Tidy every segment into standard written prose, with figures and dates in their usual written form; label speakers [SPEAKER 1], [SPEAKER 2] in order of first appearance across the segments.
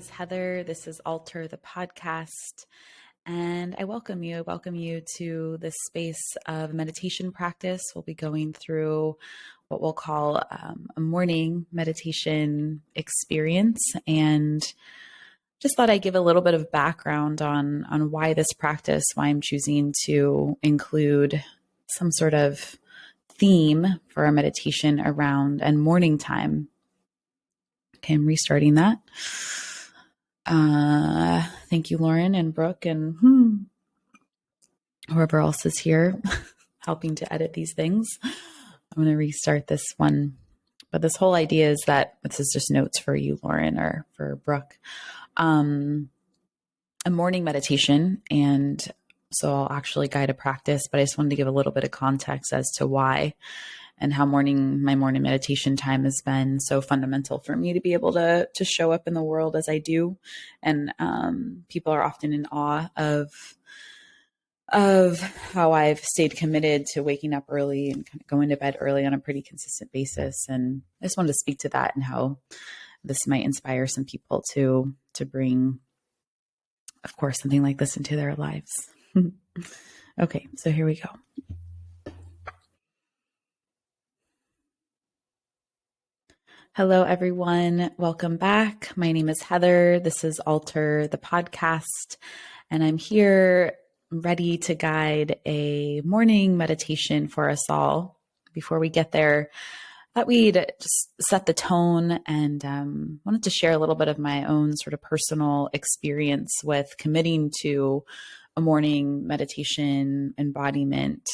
[SPEAKER 1] is Heather. This is Alter the podcast, and I welcome you. I welcome you to this space of meditation practice. We'll be going through what we'll call a morning meditation experience, and just thought I'd give a little bit of background on why this practice, why I'm choosing to include some sort of theme for our meditation around and morning time. Okay, I'm restarting that. Thank you, Lauren and Brooke and whoever else is here helping to edit these things. I'm going to restart this one. But this whole idea is that this is just notes for you, Lauren, or for Brooke. A morning meditation, and so I'll actually guide a practice, but I just wanted to give a little bit of context as to why and how my morning meditation time has been so fundamental for me to be able to show up in the world as I do. And people are often in awe of how I've stayed committed to waking up early and kind of going to bed early on a pretty consistent basis. And I just wanted to speak to that and how this might inspire some people to bring, of course, something like this into their lives. Okay, so here we go. Hello, everyone. Welcome back. My name is Heather. This is Alter the podcast, and I'm here ready to guide a morning meditation for us all. Before we get there, I thought we'd just set the tone and wanted to share a little bit of my own sort of personal experience with committing to a morning meditation embodiment,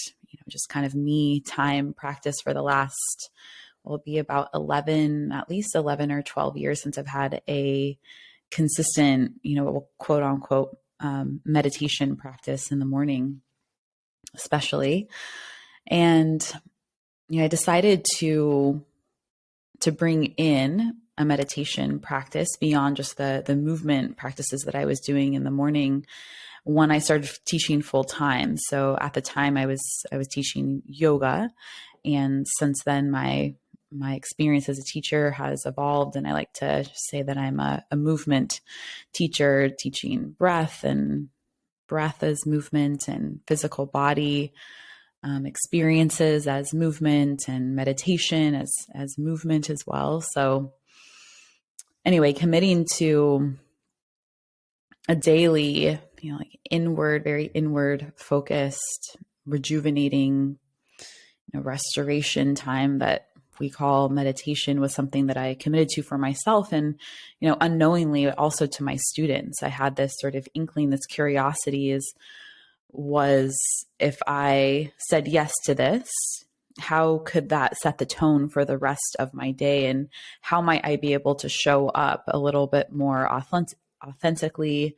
[SPEAKER 1] just kind of me time practice for the last will be about at least 11 or 12 years since I've had a consistent, quote unquote, meditation practice in the morning, especially. And, I decided to bring in a meditation practice beyond just the movement practices that I was doing in the morning when I started teaching full time. So at the time I was teaching yoga. And since then, my experience as a teacher has evolved, and I like to say that I'm a movement teacher, teaching breath as movement, and physical body experiences as movement, and meditation as movement as well. So anyway, committing to a daily, very inward focused, rejuvenating, restoration time that we call meditation was something that I committed to for myself, and, unknowingly also to my students. I had this sort of inkling, this curiosity was if I said yes to this, how could that set the tone for the rest of my day? And how might I be able to show up a little bit more authentically,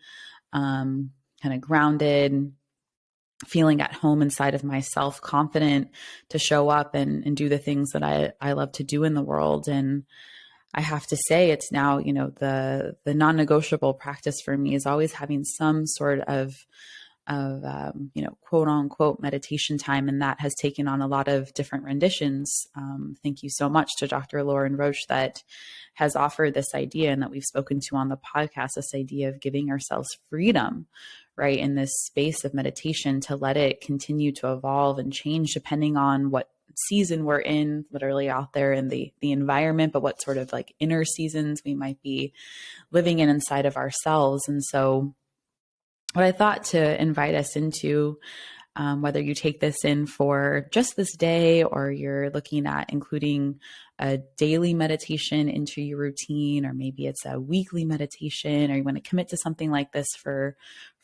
[SPEAKER 1] kind of grounded, feeling at home inside of myself, confident to show up and do the things that I love to do in the world. And I have to say, it's now, the non-negotiable practice for me is always having some sort of quote unquote meditation time. And that has taken on a lot of different renditions. Thank you so much to Dr. Lauren Roche that has offered this idea, and that we've spoken to on the podcast, this idea of giving ourselves freedom, right, in this space of meditation, to let it continue to evolve and change depending on what season we're in, literally out there in the environment, but what sort of like inner seasons we might be living in inside of ourselves. And so what I thought to invite us into, whether you take this in for just this day, or you're looking at including a daily meditation into your routine, or maybe it's a weekly meditation, or you want to commit to something like this for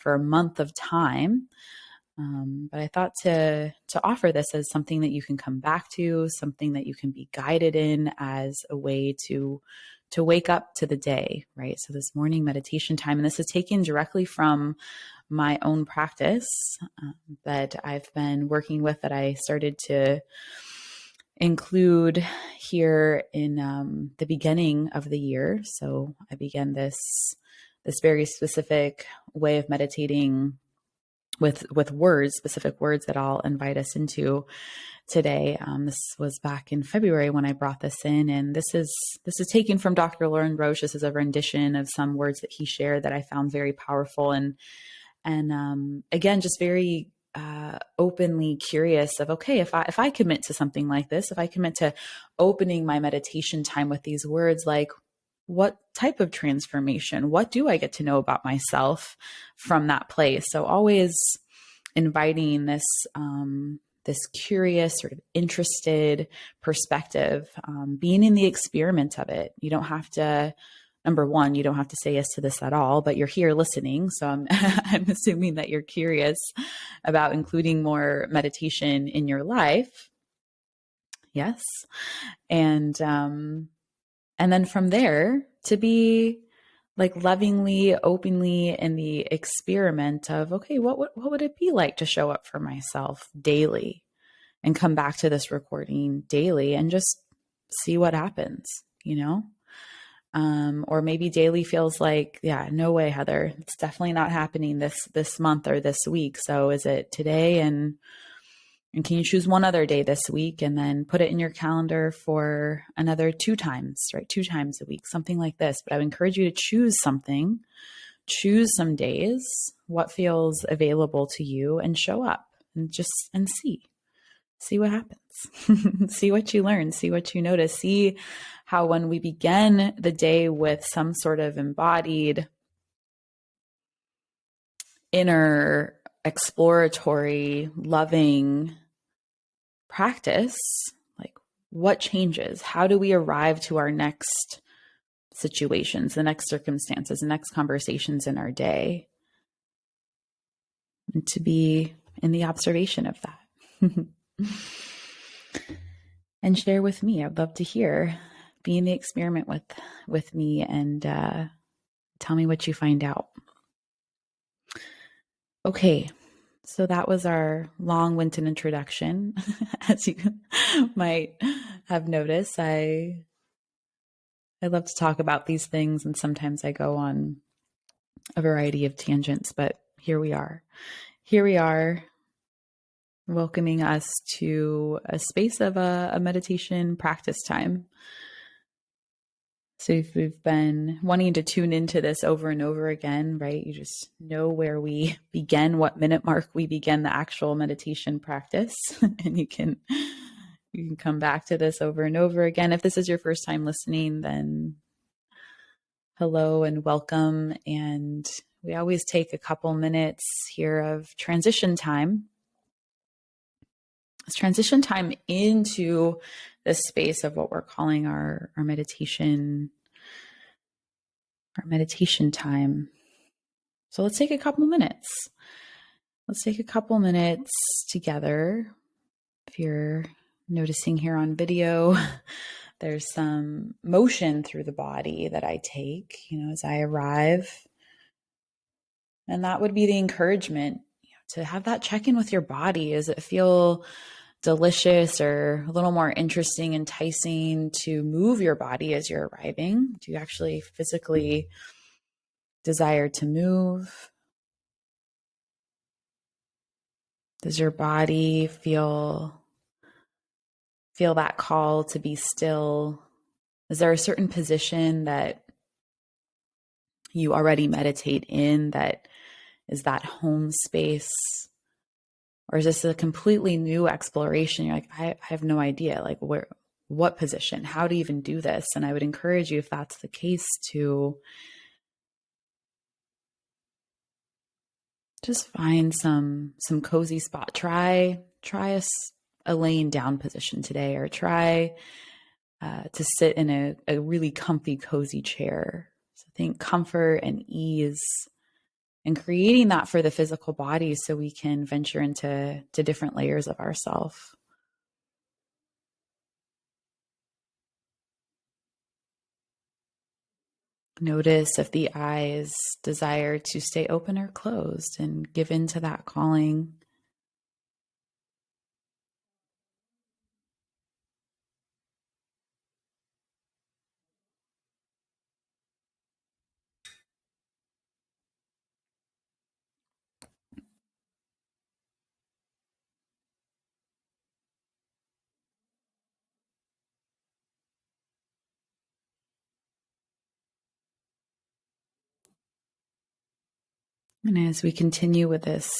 [SPEAKER 1] a month of time. But I thought to offer this as something that you can come back to, something that you can be guided in as a way to wake up to the day, right? So this morning meditation time, and this is taken directly from my own practice that I've been working with, that I started to include here in the beginning of the year. So I began this very specific way of meditating with words, specific words that I'll invite us into today. This was back in February when I brought this in, and this is taken from Dr. Lauren Roche. This is a rendition of some words that he shared that I found very powerful, and again, just very openly curious of, okay, if I commit to something like this, if I commit to opening my meditation time with these words, like, what type of transformation, what do I get to know about myself from that place? So always inviting this curious, sort of interested perspective, being in the experiment of it. You don't have to, number one, you don't have to say yes to this at all, but you're here listening. So I'm, I'm assuming that you're curious about including more meditation in your life. Yes. And then from there to be like lovingly, openly in the experiment of, okay, what would it be like to show up for myself daily and come back to this recording daily and just see what happens, you know? Or maybe daily feels like, yeah, no way, Heather, it's definitely not happening this month or this week. So is it today? And can you choose one other day this week and then put it in your calendar for another 2 times, right? 2 times a week, something like this. But I would encourage you to choose something, choose some days, what feels available to you, and show up and see what happens. See what you learn, see what you notice, see how when we begin the day with some sort of embodied inner exploratory, loving practice, like what changes? How do we arrive to our next situations, the next circumstances, the next conversations in our day? And to be in the observation of that. And share with me. I'd love to hear. Be in the experiment with me and tell me what you find out. Okay, so that was our long-winded introduction. As you might have noticed, I love to talk about these things, and sometimes I go on a variety of tangents, but here we are. Here we are, welcoming us to a space of a meditation practice time. So if we've been wanting to tune into this over and over again, right? You just know where we begin, what minute mark we begin the actual meditation practice, and you can come back to this over and over again. If this is your first time listening, then hello and welcome. And we always take a couple minutes here of transition time. It's transition time into this space of what we're calling our meditation time. So let's take a couple minutes. Let's take a couple minutes together. If you're noticing here on video, there's some motion through the body that I take, as I arrive. And that would be the encouragement, to have that check-in with your body. Does it feel delicious or a little more interesting, enticing to move your body as you're arriving? Do you actually physically desire to move? Does your body feel that call to be still? Is there a certain position that you already meditate in that is that home space? Or is this a completely new exploration? You're like, I have no idea, like what position, how to even do this. And I would encourage you, if that's the case, to just find some cozy spot. Try a laying down position today, or try to sit in a really comfy, cozy chair. So think comfort and ease, and creating that for the physical body so we can venture into different layers of ourself. Notice if the eyes desire to stay open or closed, and give in to that calling. And as we continue with this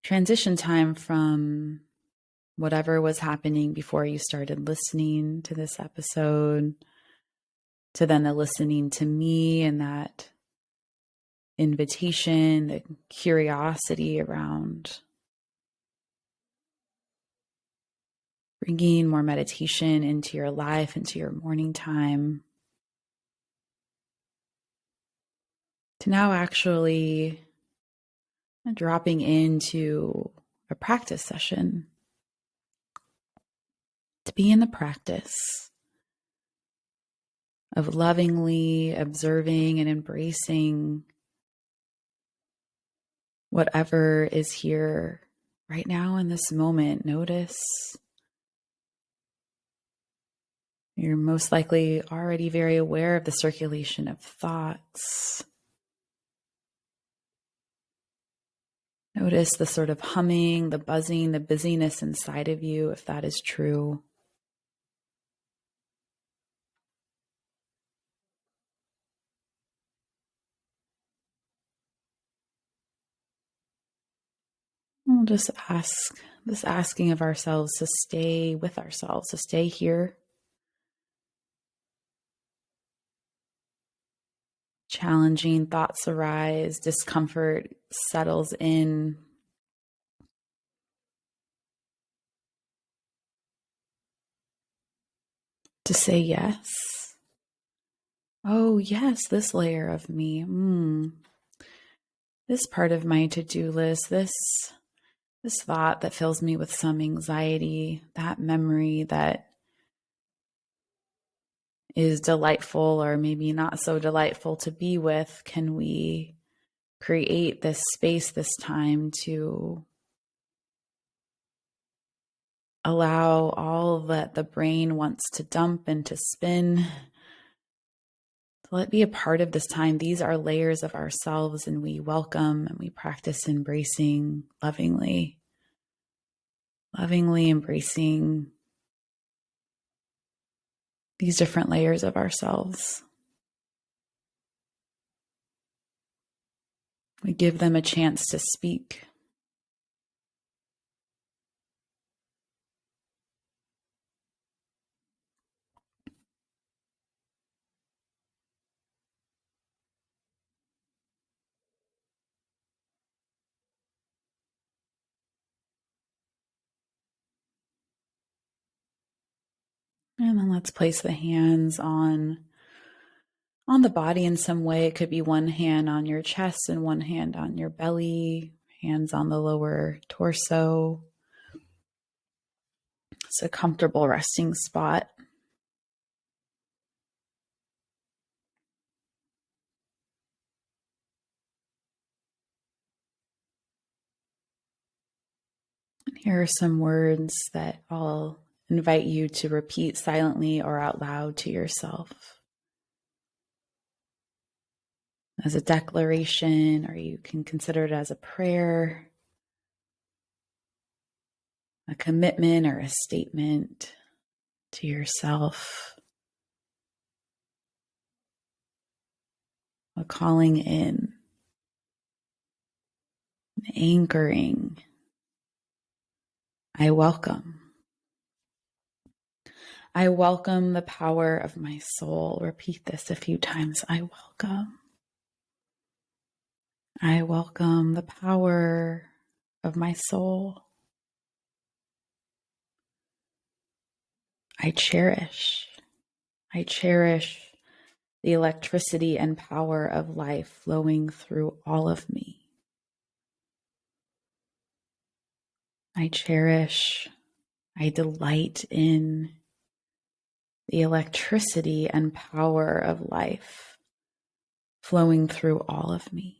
[SPEAKER 1] transition time from whatever was happening before you started listening to this episode to then the listening to me and that invitation, the curiosity around bringing more meditation into your life, into your morning time, to now actually dropping into a practice session, to be in the practice of lovingly observing and embracing whatever is here right now in this moment. Notice you're most likely already very aware of the circulation of thoughts. Notice the sort of humming, the buzzing, the busyness inside of you, if that is true. We'll just asking of ourselves to stay with ourselves, to stay here. Challenging thoughts arise, discomfort settles in. To say yes. Oh, yes, this layer of me. This part of my to-do list, this thought that fills me with some anxiety, that memory that is delightful or maybe not so delightful to be with. Can we create this space, this time to allow all that the brain wants to dump and to spin, to let be a part of this time? These are layers of ourselves, and we welcome and we practice embracing lovingly embracing these different layers of ourselves. We give them a chance to speak. And then let's place the hands on the body in some way. It could be one hand on your chest and one hand on your belly, hands on the lower torso. It's a comfortable resting spot. And here are some words that I'll invite you to repeat silently or out loud to yourself as a declaration, or you can consider it as a prayer, a commitment, or a statement to yourself, a calling in, an anchoring. I welcome. I welcome the power of my soul. Repeat this a few times. I welcome. I welcome the power of my soul. I cherish the electricity and power of life flowing through all of me. I delight in the electricity and power of life flowing through all of me.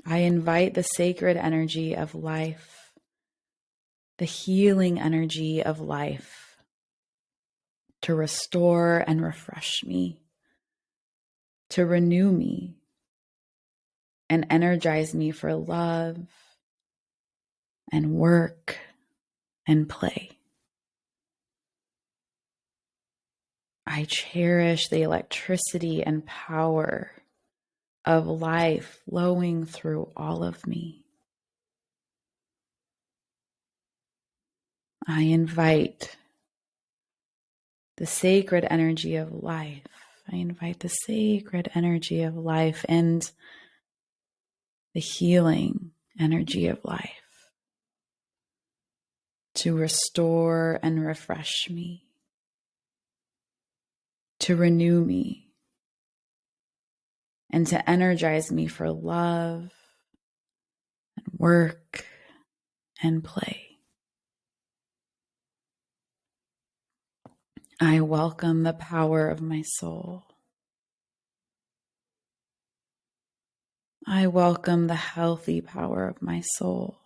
[SPEAKER 1] I invite the sacred energy of life, the healing energy of life, to restore and refresh me, to renew me, and energize me for love and work and play. I cherish the electricity and power of life flowing through all of me. I invite the sacred energy of life. I invite the sacred energy of life and the healing energy of life to restore and refresh me, to renew me, and to energize me for love and work and play. I welcome the power of my soul. I welcome the healthy power of my soul.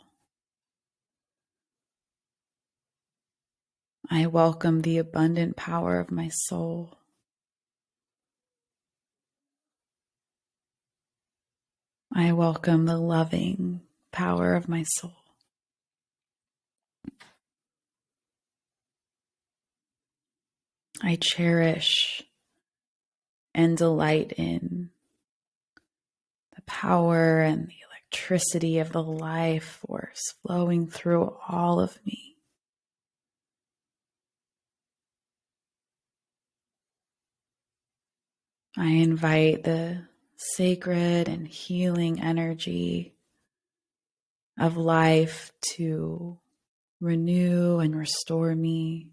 [SPEAKER 1] I welcome the abundant power of my soul. I welcome the loving power of my soul. I cherish and delight in the power and the electricity of the life force flowing through all of me. I invite the sacred and healing energy of life to renew and restore me,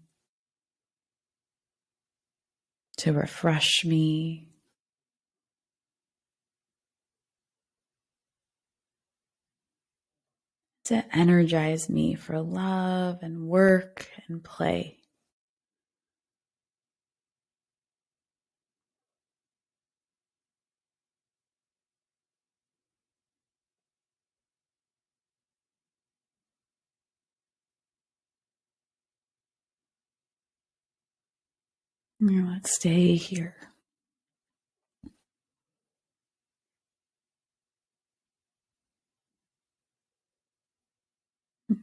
[SPEAKER 1] to refresh me, to energize me for love and work and play. Now let's stay here,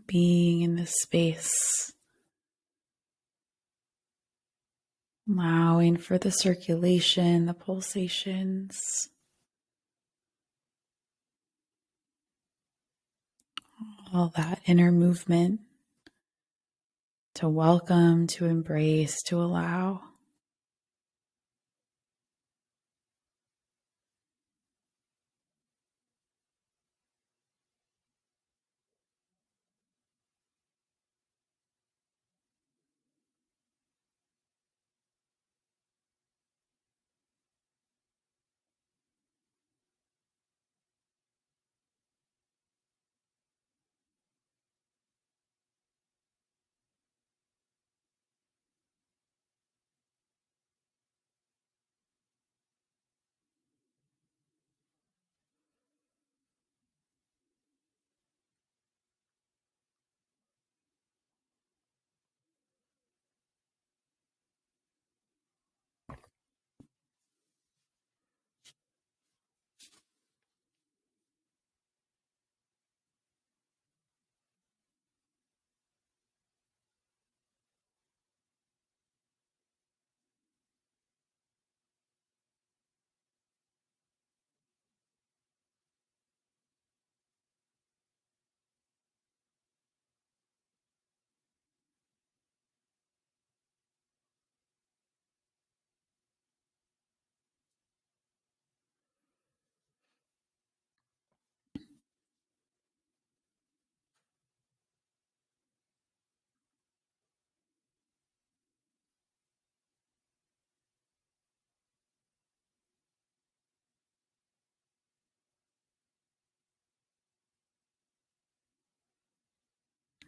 [SPEAKER 1] being in this space, allowing for the circulation, the pulsations, all that inner movement to welcome, to embrace, to allow.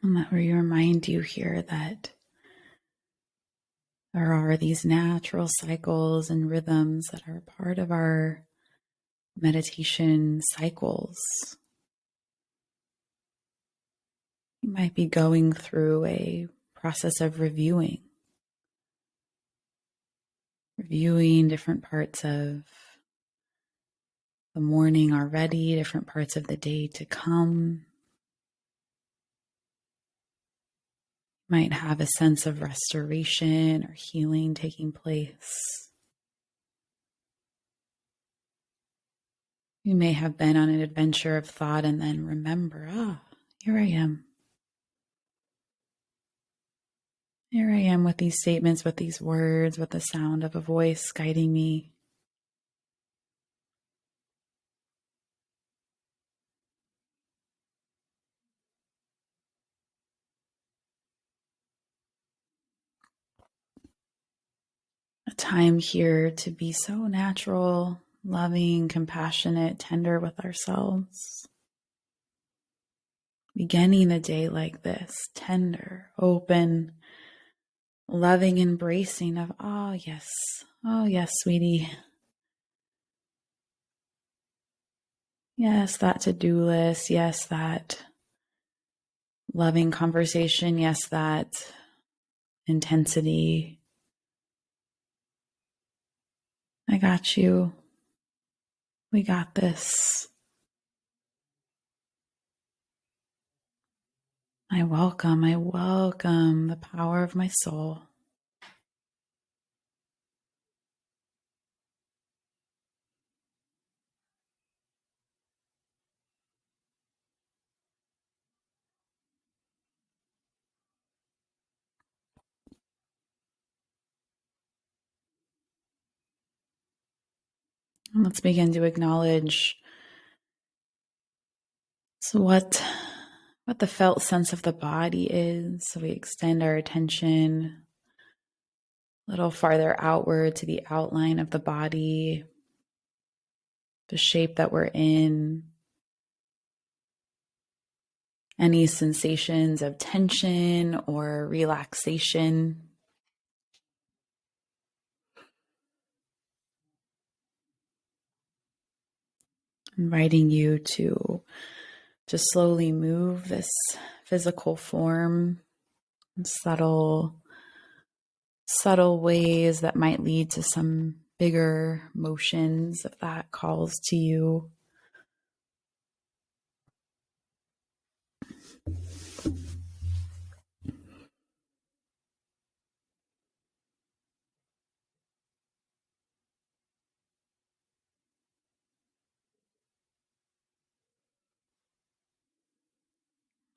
[SPEAKER 1] And let me remind you here that there are these natural cycles and rhythms that are part of our meditation cycles. You might be going through a process of reviewing different parts of the morning already, different parts of the day to come. Might have a sense of restoration or healing taking place. You may have been on an adventure of thought and then remember, here I am. Here I am with these statements, with these words, with the sound of a voice guiding me. A time here to be so natural, loving, compassionate, tender with ourselves. Beginning the day like this, tender, open, loving, embracing of, oh yes, sweetie. Yes, that to-do list. Yes, that loving conversation. Yes, that intensity. I got you. We got this. I welcome the power of my soul. And let's begin to acknowledge what the felt sense of the body is. So we extend our attention a little farther outward to the outline of the body, the shape that we're in, any sensations of tension or relaxation. Inviting you to slowly move this physical form in subtle ways that might lead to some bigger motions if that calls to you.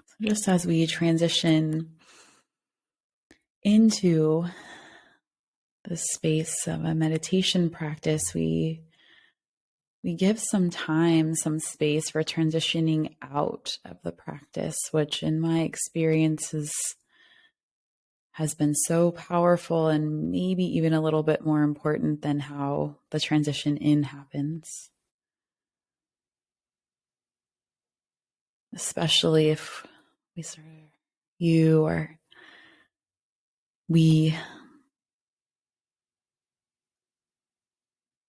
[SPEAKER 1] So just as we transition into the space of a meditation practice, we give some time, some space for transitioning out of the practice, which in my experience has been so powerful and maybe even a little bit more important than how the transition in happens. Especially if you or we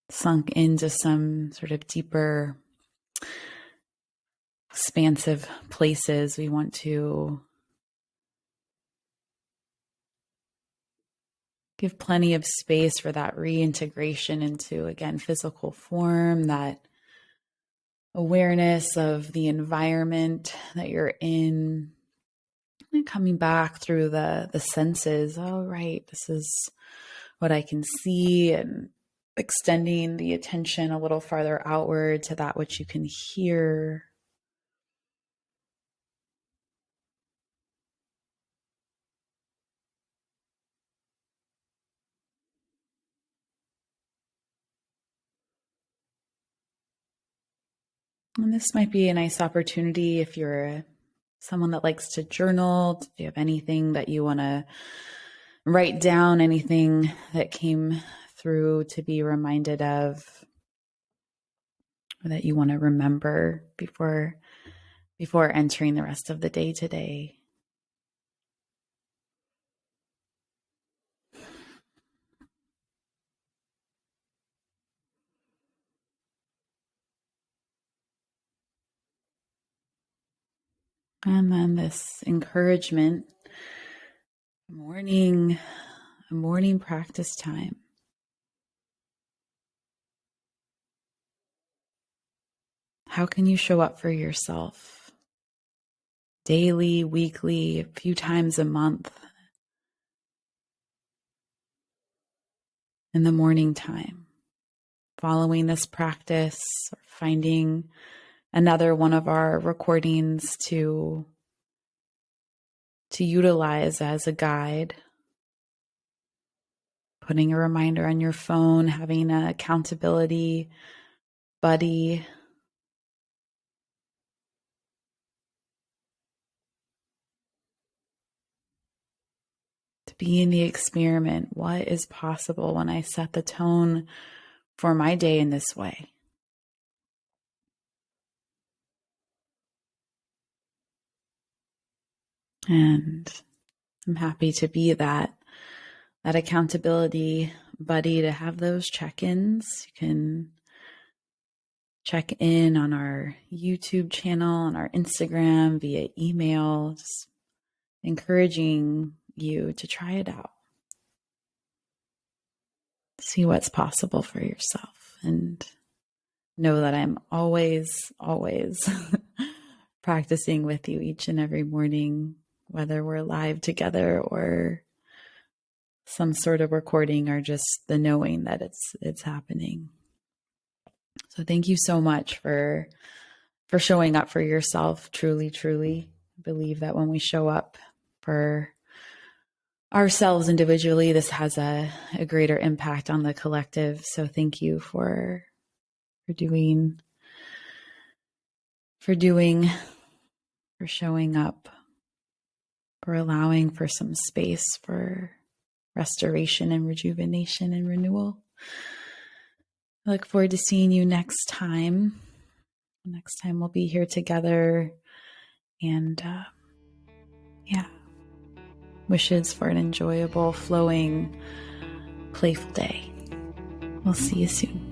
[SPEAKER 1] sunk into some sort of deeper, expansive places. We want to give plenty of space for that reintegration into, again, physical form, that awareness of the environment that you're in, and coming back through the senses. Oh, right, this is what I can see, and extending the attention a little farther outward to that which you can hear. And this might be a nice opportunity if you're someone that likes to journal, if you have anything that you want to write down, anything that came through to be reminded of, or that you want to remember before entering the rest of the day today. And then this encouragement, a morning practice time. How can you show up for yourself daily, weekly, a few times a month, in the morning time, following this practice, or finding another one of our recordings to utilize as a guide, putting a reminder on your phone, having an accountability buddy, to be in the experiment. What is possible when I set the tone for my day in this way? And I'm happy to be that accountability buddy, to have those check-ins. You can check in on our YouTube channel, on our Instagram, via email, just encouraging you to try it out. See what's possible for yourself, and know that I'm always, always practicing with you each and every morning, whether we're live together or some sort of recording, or just the knowing that it's happening. So thank you so much for showing up for yourself. Truly, truly believe that when we show up for ourselves individually, this has a greater impact on the collective. So thank you for showing up, for allowing for some space for restoration and rejuvenation and renewal. I look forward to seeing you next time. Next time we'll be here together, and wishes for an enjoyable, flowing, playful day. We'll see you soon.